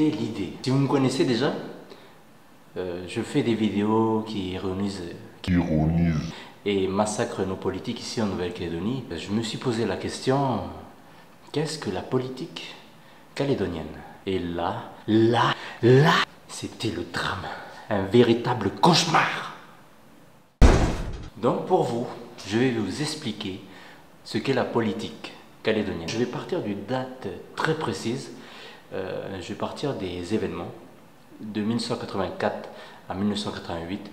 expliquer l'idée. Si vous me connaissez déjà, je fais des vidéos qui ironisent et massacrent nos politiques ici en Nouvelle-Calédonie. Je me suis posé la question, qu'est-ce que la politique calédonienne? Et là, c'était le drame, un véritable cauchemar. Donc pour vous, je vais vous expliquer ce qu'est la politique calédonienne. Je vais partir d'une date très précise, je vais partir des événements de 1984 à 1988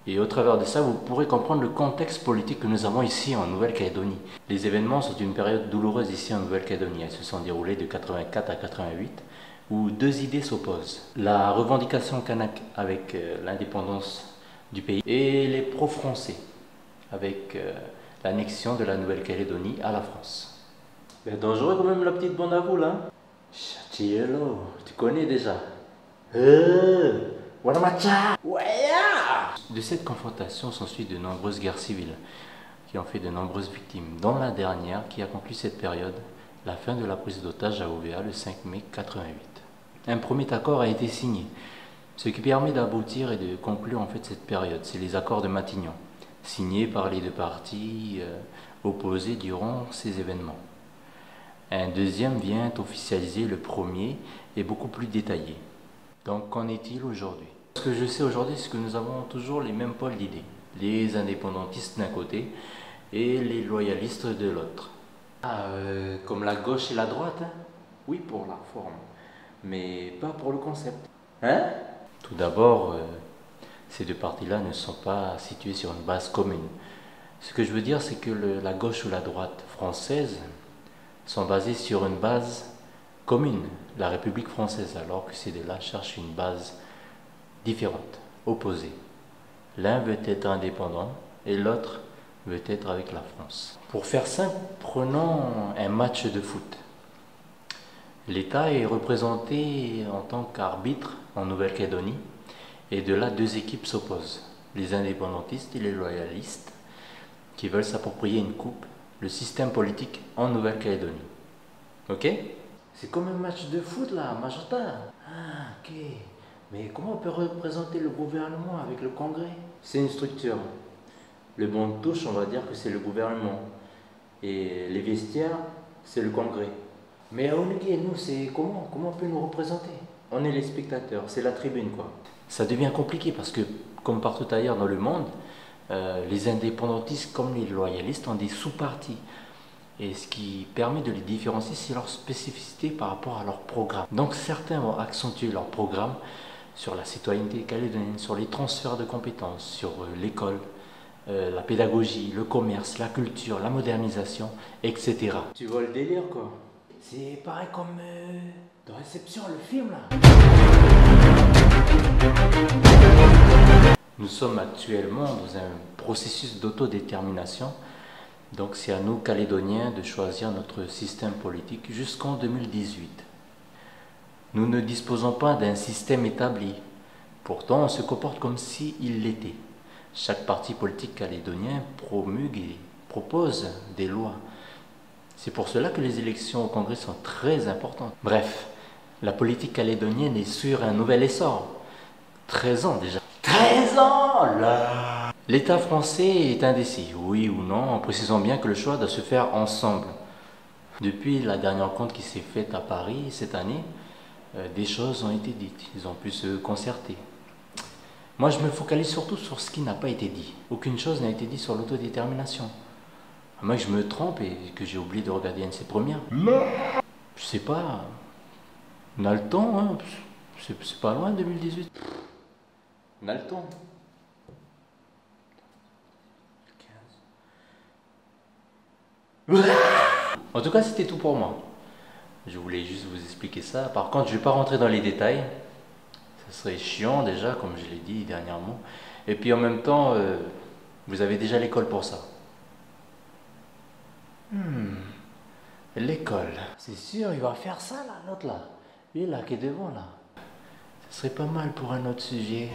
et au travers de ça vous pourrez comprendre le contexte politique que nous avons ici en Nouvelle-Calédonie. Les événements sont une période douloureuse ici en Nouvelle-Calédonie, elles se sont déroulées de 84 à 88 où deux idées s'opposent. La revendication kanak avec l'indépendance du pays et les pro-français avec l'annexion de la Nouvelle-Calédonie à la France. Mais dangereux quand même la petite bande à vous là. Chatiello, tu connais déjà. De cette confrontation s'ensuit de nombreuses guerres civiles qui ont fait de nombreuses victimes, dont la dernière qui a conclu cette période, la fin de la prise d'otage à OVA le 5 mai 88. Un premier accord a été signé, ce qui permet d'aboutir et de conclure en fait cette période, c'est les accords de Matignon, signés par les deux parties opposées durant ces événements. Un deuxième vient officialiser le premier et beaucoup plus détaillé. Donc qu'en est-il aujourd'hui? Ce que je sais aujourd'hui, c'est que nous avons toujours les mêmes pôles d'idées. Les indépendantistes d'un côté et les loyalistes de l'autre. Comme la gauche et la droite, hein? Oui pour la forme, mais pas pour le concept. Hein? Tout d'abord, ces deux partis-là ne sont pas situés sur une base commune. Ce que je veux dire, c'est que la gauche ou la droite française sont basés sur une base commune, la République française, alors que ces deux-là cherchent une base différente, opposée. L'un veut être indépendant et l'autre veut être avec la France. Pour faire simple, prenons un match de foot. L'État est représenté en tant qu'arbitre en Nouvelle-Calédonie et de là deux équipes s'opposent, les indépendantistes et les loyalistes qui veulent s'approprier une coupe, le système politique en Nouvelle-Calédonie. Ok? C'est comme un match de foot là, Magenta. Ah, ok. Mais comment on peut représenter le gouvernement avec le Congrès? C'est une structure. Le banc de touche, on va dire que c'est le gouvernement. Et les vestiaires, c'est le Congrès. Mais à Onegui, nous, c'est comment? Comment on peut nous représenter? On est les spectateurs, c'est la tribune quoi. Ça devient compliqué parce que, comme partout ailleurs dans le monde, les indépendantistes comme les loyalistes ont des sous-partis. Et ce qui permet de les différencier, c'est leur spécificité par rapport à leur programme. Donc certains vont accentuer leur programme sur la citoyenneté calédonienne, sur les transferts de compétences, sur l'école, la pédagogie, le commerce, la culture, la modernisation, etc. Tu vois le délire quoi? C'est pareil comme dans Réception, le film là. Nous sommes actuellement dans un processus d'autodétermination. Donc c'est à nous, Calédoniens, de choisir notre système politique jusqu'en 2018. Nous ne disposons pas d'un système établi. Pourtant, on se comporte comme s'il l'était. Chaque parti politique calédonien promulgue et propose des lois. C'est pour cela que les élections au Congrès sont très importantes. Bref, la politique calédonienne est sur un nouvel essor. 13 ans déjà. 13 ans là! L'État français est indécis, oui ou non, en précisant bien que le choix doit se faire ensemble. Depuis la dernière rencontre qui s'est faite à Paris cette année, des choses ont été dites, ils ont pu se concerter. Moi je me focalise surtout sur ce qui n'a pas été dit. Aucune chose n'a été dit sur l'autodétermination. À moins que je me trompe et que j'ai oublié de regarder une de ses premières. Je sais pas, on a le temps, hein. C'est pas loin 2018. On a le temps. En tout cas, c'était tout pour moi. Je voulais juste vous expliquer ça. Par contre, je ne vais pas rentrer dans les détails. Ça serait chiant déjà, comme je l'ai dit dernièrement. Et puis en même temps, vous avez déjà l'école pour ça. L'école. C'est sûr, il va faire ça là, l'autre là. Lui là, qui est devant là. Ça serait pas mal pour un autre sujet.